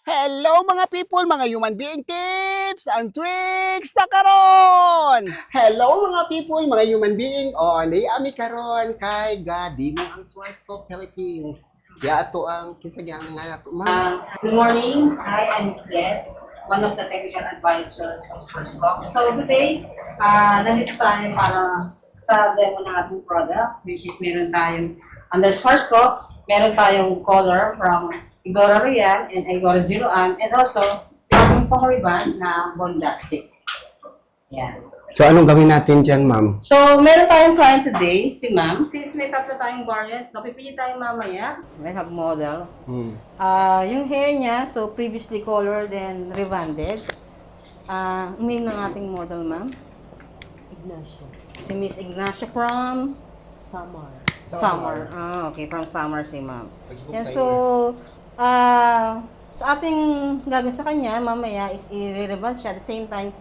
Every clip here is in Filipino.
Hello mga people, mga human being tips and tricks na karon. Hello mga people, mga human being. Ami karon kay Gadi mo ang Swarovski Philippines. Ya ato ang kinsa gyang nga ato ma'am. Good morning. Hi, I'm Ms. Ged, one of the technical advisors of Swarovski. So today, nandito tayo para sa demo ng ating products, which is meron tayong under Swarovski, meron tayong color from Igora Real and Igora Zero An, and also ating power band na Bondastic. Yan. So anong gawin natin diyan ma'am? So, meron tayong client today, si Ma'am. Since may tatlo tayong variants, napipili tayo mamaya. We have model. Yung hair niya, so previously colored and rebanded. Name ng ating model, Ma'am? Ignacio. Si Miss Ignacio from Samar. Summer. Okay, from Summer si Ma'am. Yan, so, sa ating gagawin sa kanya, mamaya is i-reband siya. At the same time,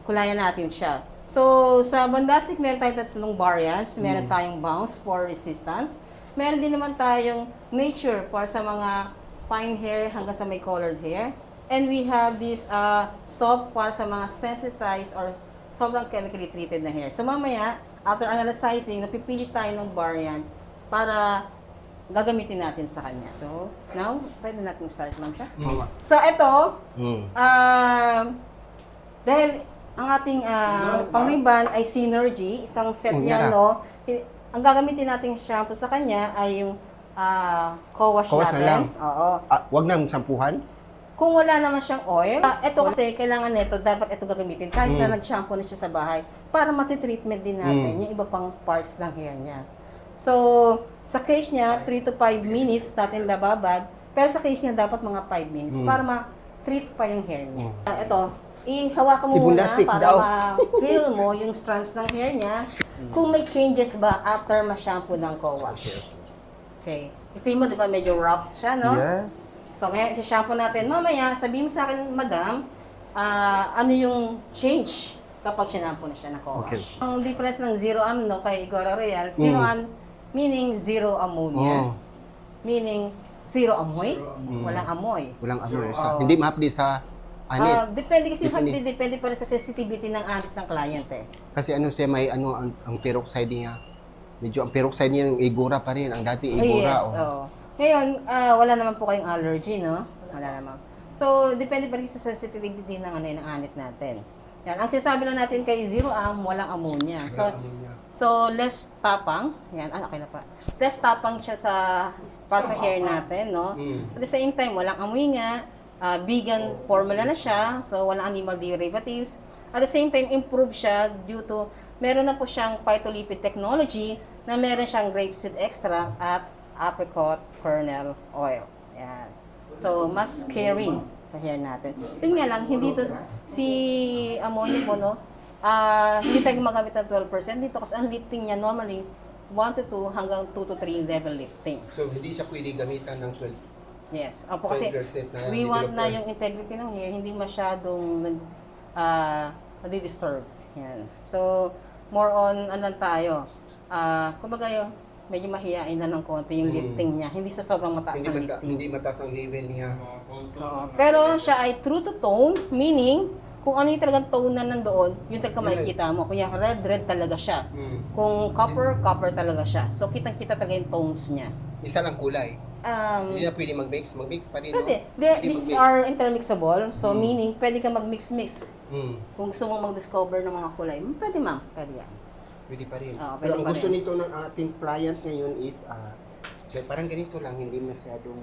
kulayan natin siya. So, sa Bondastic, meron tayong tatlong variants. Meron tayong bounce for resistant. Meron din naman tayong nature para sa mga fine hair hanggang sa may colored hair. And we have this soft para sa mga sensitized or sobrang chemically treated na hair. So, mamaya, after analyzing, napipili tayo ng variant para gagamitin natin sa kanya. So, now, pwede natin start lang siya. So, ito, dahil ang ating pang-ribbon ay Synergy, isang set niya, no? Ang gagamitin nating shampoo sa kanya ay yung co-wash Co-wash na natin. lang? Oo. Wag nang sampuhan? Kung wala naman siyang oil, ito kasi kailangan nito, dapat ito gagamitin kahit na nag-shampoo na siya sa bahay para matitreatment din natin yung iba pang parts ng hair niya. So, sa case niya, 3 to 5 minutes natin bababad, pero sa case niya dapat mga 5 minutes para ma-treat pa yung hair niya. Ito, ihawakan mo muna Ibundastic para daw. ma-feel mo yung strands ng hair niya kung may changes ba after ma-shampoo ng co-wash. Okay. I-feel mo, di ba medyo rough siya, no? Yes. So, ngayon, shampoo natin. Mamaya, sabihin mo sa akin, madam, ano yung change kapag sinampoo na siya na co-wash. Okay. Ang difference ng Zero Am, no, kay Igora Real, Zero Am meaning zero ammonia. Meaning, zero amoy, walang amoy. Walang amoy. So, hindi ma-update sa anit. Depende kasi depende pa rin sa sensitivity ng anit ng client eh. Kasi ano siya may ano ang peroxide niya. Medyo ang peroxide niya yung Igora pa rin, ang dating Igora. Yes, Ngayon, wala naman po kayong allergy, no? Wala naman. So, depende pa rin sa sensitivity ng ng anit natin. Yan, ang sinasabi lang natin kay Zero Am, walang ammonia. So less tapang. Yan, okay na pa. Less tapang siya para sa hair natin, no? At the same time, walang amoy nga. Vegan formula na siya, so walang animal derivatives. At the same time, improve siya due to, meron na po siyang phytolipid technology na meron siyang grapeseed extract at apricot kernel oil. Yan. So, mas caring sa hair natin. Yun nga lang, hindi to, si ammonia po, no? Hindi tayo gumagamit ng 12% dito kasi ang lifting niya normally 1 to 2 hanggang 2 to 3 level lifting. So, hindi siya pwede gamitan ng 12. Yes. Opo, kasi 12% na we want na develop yung integrity ng hair, hindi masyadong nadi-disturb. Yan. So, more on, tayo, kumbaga yun, medyo mahihain na ng konti yung lifting niya. Hindi sa sobrang mataas ang lifting. Hindi mataas ang level niya. Oo. Pero siya ay true to tone, meaning, kung ano yung talagang tone na nandoon, yun talaga makikita mo. Kung yung red talaga siya. Kung copper talaga siya. So, kitang-kita talaga yung tones niya. Isa lang kulay. Hindi na pwede mag-mix. Mag-mix pa rin, Pwede. no? These are intermixable. So, meaning, pwede ka mag-mix-mix. Kung gusto mong mag-discover ng mga kulay, pwede ma'am. Pwede yan. Pwede pa rin. Oo, pwede Pero ang pa gusto rin. nito ng ating client ngayon is, parang ganito lang, hindi masyadong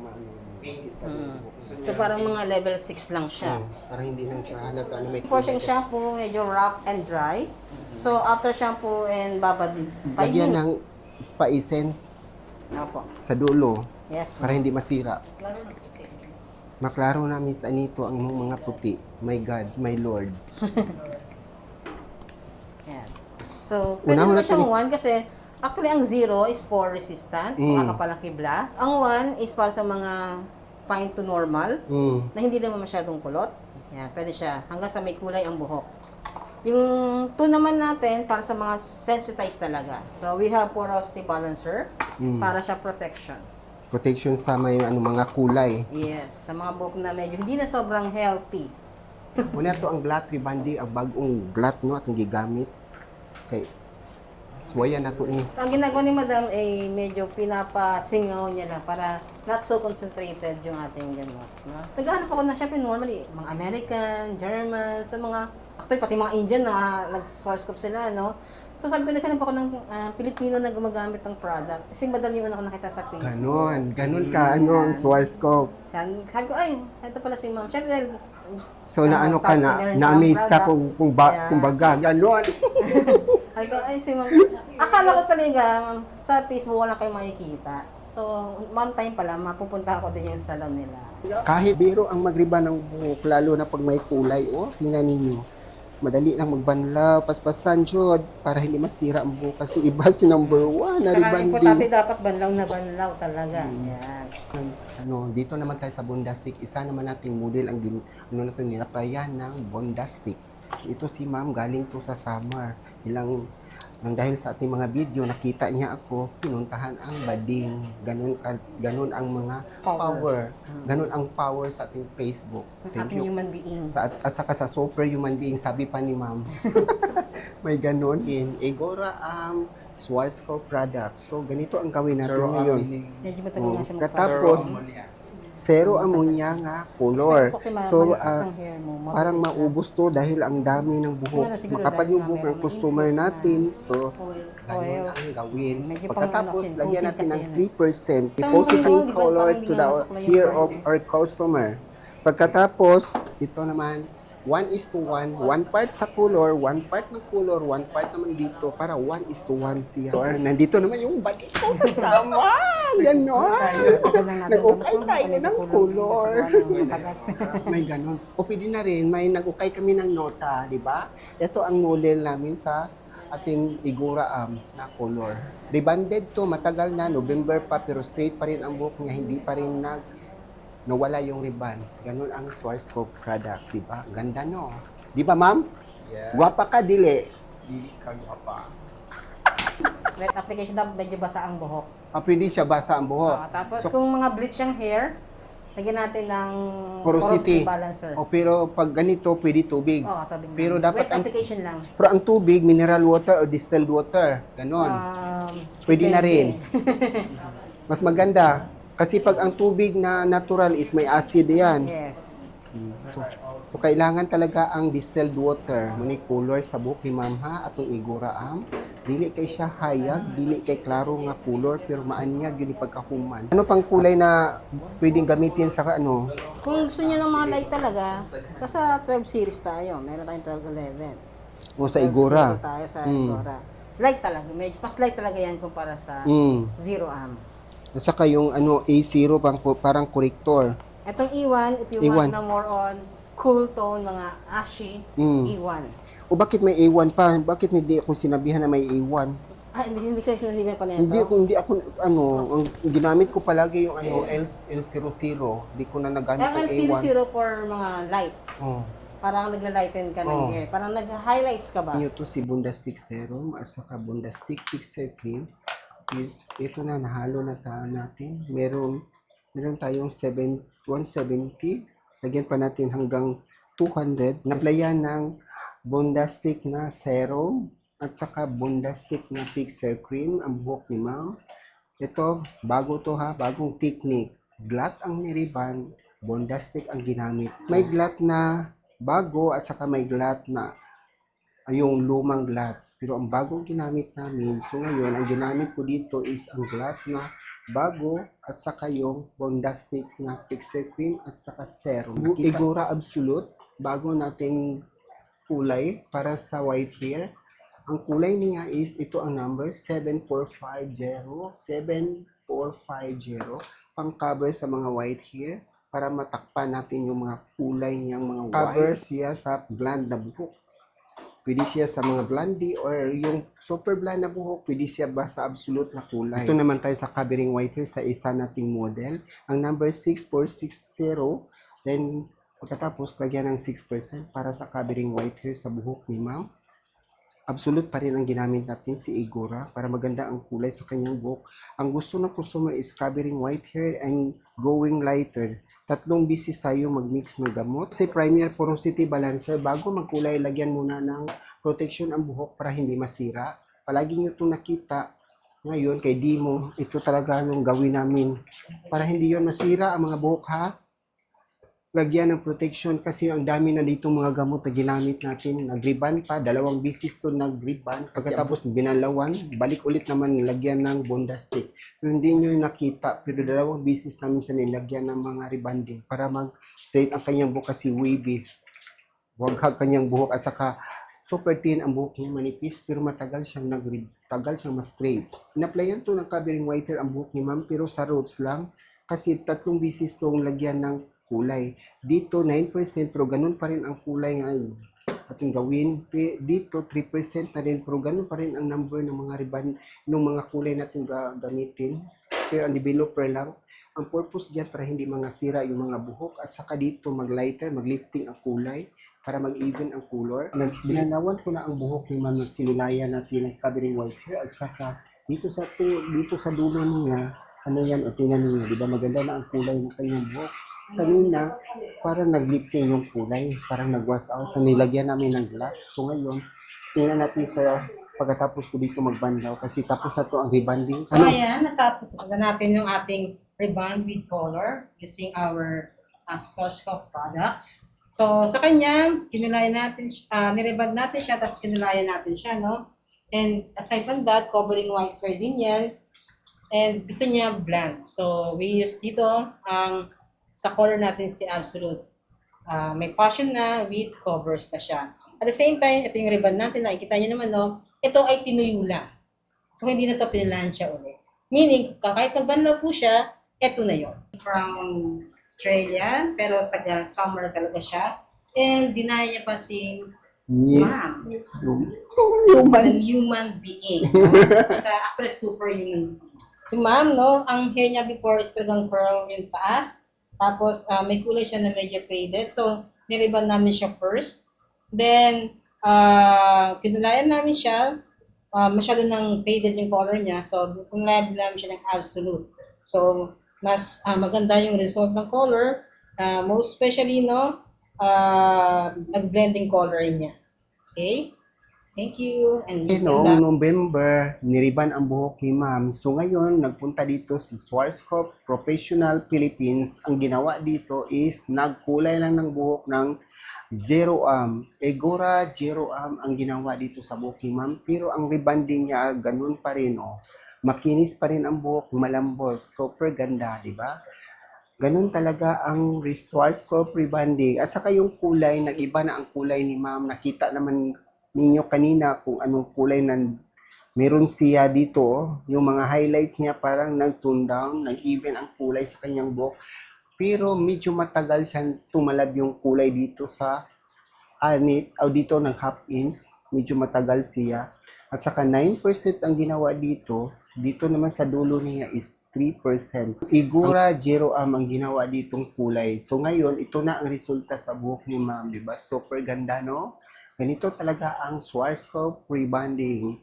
So, parang mga level 6 lang siya. Parang hindi lang siya halata. May For siyang shampoo, medyo rough and dry. So, after shampoo and babad, 5 Lagyan minutes. ng spa essence Opo. sa dulo Yes, para hindi masira. Klaro na. Okay. Maklaro na Miss Anito ang mga puti. My God, my Lord. Yan. So, pwede Unahon naman natin siyang 1 kasi actually ang 0 is for resistant, makakapalakibla. Ang 1 is para sa mga fine to normal, na hindi naman masyadong kulot. Yan, pwede siya. Hanggang sa may kulay ang buhok. Yung 2 naman natin, para sa mga sensitized talaga. So, we have porosity balancer, para siya protection. Protection sa may mga kulay. Yes, sa mga buhok na medyo hindi na sobrang healthy. Muna to ang glat rebandi, ang bagong glat no atong gigamit. Kay suwayan na to ni. So, ang ginagawa ni Madam ay medyo pinapasingaw niya lang para not so concentrated yung ating gamot. No? Naghahanap ako na, syempre normally, mga American, German, sa mga, actually pati mga Indian na nag-Swarovski sila, no? So sabi ko, naghanap ako ng Pilipino na gumagamit ng product. Kasi Madam yung una ko nakita sa Facebook. Ganon ka, ang Swarovski. Sabi ko, ay, ito pala si Ma'am. Syempre, dahil So na ka na-amaze ka kung baga ganon. Ay ko, ay si Ma'am. Akala ko talaga, Ma'am, sa Facebook wala kayong makikita. So, one time pala, mapupunta ako din yung salon nila. Kahit biro ang magriba ng buhok, lalo na pag may kulay, tingnan ninyo. Madali lang magbanlaw, paspasan jud para hindi masira ang buhok kasi iba si number 1 na Saka ribanding. importante dapat banlaw na banlaw talaga. Yan. Dito naman tayo sa Bondastic. Isa naman nating model ang nilaplayan ng Bondastic. Ito si Ma'am, galing to sa summer. Nang dahil sa ating mga video, nakita niya ako, pinuntahan ang bading. Ganun ang mga power. Ganun ang power sa ating Facebook. Ang Thank ating you. human being. At saka sa super human being, sabi pa ni Ma'am. May ganun din. Egora ang Swarovski product. So, ganito ang gawin natin ngayon. Medyo matagal nga siya Katapos, zero ammonia nga color. So, parang maubos to dahil ang dami ng buhok. Makapal yung buhok ng customer natin. So, ganun ang gawin. Pagkatapos, lagyan natin ng 3% depositing color to the hair of our customer. Pagkatapos, ito naman, 1:1, 1 part sa color, 1 part ng color, 1 part naman dito para 1:1 siya. So, nandito naman yung body ko kasama. Ganon. Nag-ukay tayo ng color. May ganon. O pwede na rin, may nag-ukay kami ng nota, di ba? Ito ang model namin sa ating Igora na color. Rebanded to, matagal na, November pa, pero straight pa rin ang buhok niya, hindi pa rin nawala yung ribbon. Ganun ang Swarovski product, di ba? Ganda, no? Di ba, ma'am? Yes. Guwapa ka, dili. Dili ka guwapa. Wet application dapat medyo basa ang buhok. Pwede siya basa ang buhok. Tapos kung mga bleach yung hair, lagyan natin ng Porosity. balancer. Pero pag ganito, pwede tubig. Tubig lang. Pero dapat wet application lang. Pero ang tubig, mineral water or distilled water. Ganon. Pwede na rin. Mas maganda. Kasi pag ang tubig na natural is may acid yan. Yes. So, kailangan talaga ang distilled water. Muni color sa buhok ni Ma'am ha, atong iguraam. Dili kay siya hayag, dili kay klaro nga color, pero maanyag yun pagkahuman. Ano pang kulay na pwedeng gamitin sa Kung gusto niyo ng mga light talaga, sa 12 series tayo. Meron tayong 12, 11. o sa igura. 12 tayo sa Igora. Light talaga. Medyo mas light talaga yan kumpara sa zero amp. At saka yung A0 parang corrector. Itong E1, if you want na more on cool tone, mga ashy, E1. O bakit may A1 pa? Bakit hindi ako sinabihan na may A1? Hindi ko sinasabi pa nito. Hindi ako, ang ginamit ko palagi yung L00. Hindi ko na nagamit Ang ang A1. L00 for mga light. Oh. Parang nagla-lighten ka ng hair. Parang nag-highlights ka ba? Ito si Bondastic Serum at saka Bondastic Fixer Cream. Ito na, nahalo na natin. Meron tayong 170. Lagyan pa natin hanggang 200. Naplayan ng Bondastic na serum at saka Bondastic na Fixer Cream ang buhok ni Ma'am. Ito, bago to ha, bagong technique. Glat ang niriban, Bondastic ang ginamit. May glat na bago at saka may glat na yung lumang glat. Pero ang bagong ginamit namin, so ngayon, ang ginamit ko dito is ang glat na bago at saka yung Bondastic na Fixer Cream at saka serum. Igora Absolute, bago nating kulay para sa white hair. Ang kulay niya is, ito ang number, 7450. 7450. Pang cover sa mga white hair para matakpan natin yung mga kulay niyang mga white. Cover siya sa blonde na buhok. Pwede siya sa mga blondie or yung super blonde na buhok, pwede siya basta absolute na kulay. Ito naman tayo sa covering white hair sa isa nating model. Ang number 6460. Then, pagkatapos, lagyan ng 6% para sa covering white hair sa buhok ni Ma'am. Absolute pa rin ang ginamit natin si Igora para maganda ang kulay sa kanyang buhok. Ang gusto ng customer is covering white hair and going lighter. 3 beses tayo mag-mix ng gamot. Si Premier Porosity Balancer, bago magkulay, lagyan muna ng protection ang buhok para hindi masira. Palagi nyo itong nakita. Ngayon, kay Dimo, ito talaga yung gawin namin. Para hindi yon masira ang mga buhok, ha? Lagyan ng protection kasi ang dami na dito mga gamot na ginamit natin. Nag-ribbon pa, 2 beses to nag-ribbon. Pagkatapos binalawan, balik ulit naman nilagyan ng bondastic. Pero hindi nyo nakita, pero 2 beses namin sa nilagyan ng mga rebanding para mag-straight ang kanyang buhok kasi wavy. Waghag kanyang buhok at saka super thin ang buhok niya, manipis pero matagal siyang tagal siyang ma-straight. Inaplayan to ng covering whiter ang buhok ni ma'am pero sa roots lang kasi 3 beses tong lagyan ng kulay. Dito 9% pero ganun pa rin ang kulay ngayon. Ating gawin. Dito 3% na rin pero ganun pa rin ang number ng mga ribbon ng mga kulay natin gamitin. Pero ang developer lang. Ang purpose diyan para hindi mga sira yung mga buhok at saka dito mag-lighter, mag-lifting ang kulay para mag-even ang color. Binanawan ko na ang buhok ni ma'am na kinulayan natin ng covering white hair at saka dito sa dulo niya, ano yan, o tingnan niyo, di ba maganda na ang kulay ng kanyang buhok. Kanina, parang nag-lifting yung kulay, parang nag-wash out, nilagyan namin ng glass. So ngayon, tingnan natin sa pagkatapos ko dito magbandaw kasi tapos na to ang rebanding. So ayan, natapos na natin yung ating rebond with color using our Stoshkov products. So sa kanya, kinulayan natin, nireband natin siya, tapos kinulayan natin siya, no? And aside from that, covering white hair din yan. And gusto niya blend. So we use dito ang sa color natin si Absolute. May passion na with covers na siya. At the same time, ito yung ribbon natin. Nakikita niyo naman, no? Ito ay tinuyo lang. So, hindi na ito pinalansya ulit. Meaning, kahit magbanlaw po siya, ito na yon. From Australia, pero taga-summer talaga siya. And dinaya niya pa si Yes. Ma'am. Human. The human being. Sa actually super human being. Si ma'am, no? Ang hair niya before is talagang curl yung taas. Tapos, may kulay siya na medyo faded. So, niriban namin siya first. Then, kinulayan namin siya. Masyado nang faded yung color niya. So, kinulayan namin siya ng Absolute. So, mas maganda yung result ng color. Most especially, no, nag-blending color niya. Okay? Thank you. And Noong November, niriban ang buhok ni ma'am. So ngayon, nagpunta dito si Schwarzkopf Professional Philippines. Ang ginawa dito is nagkulay lang ng buhok ng Zero Igora Zero ang ginawa dito sa buhok ni ma'am. Pero ang rebanding niya, ganun pa rin. Oh. Makinis pa rin ang buhok, malambot. Super ganda, di ba? Ganun talaga ang Schwarzkopf rebanding. At saka yung kulay, nag-iba na ang kulay ni ma'am. Nakita naman ninyo kanina kung anong kulay na meron siya dito. Yung mga highlights niya parang nag-tone down, nag-even ang kulay sa kanyang buhok. Pero medyo matagal siyang tumalab yung kulay dito sa anit, o dito ng half inch. Medyo matagal siya. At saka 9% ang ginawa dito. Dito naman sa dulo niya is 3%. Igora Zero ang ginawa ditong kulay. So ngayon, ito na ang resulta sa buhok ni ma'am. Diba? Super ganda, no? Ganito talaga ang Schwarzkopf rebonding.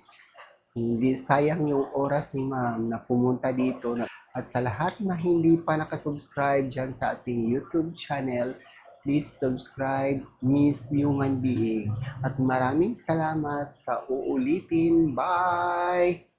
Hindi sayang yung oras ni ma'am na pumunta dito. At sa lahat na hindi pa nakasubscribe dyan sa ating YouTube channel, please subscribe, Miss Human Being. At maraming salamat sa uulitin. Bye!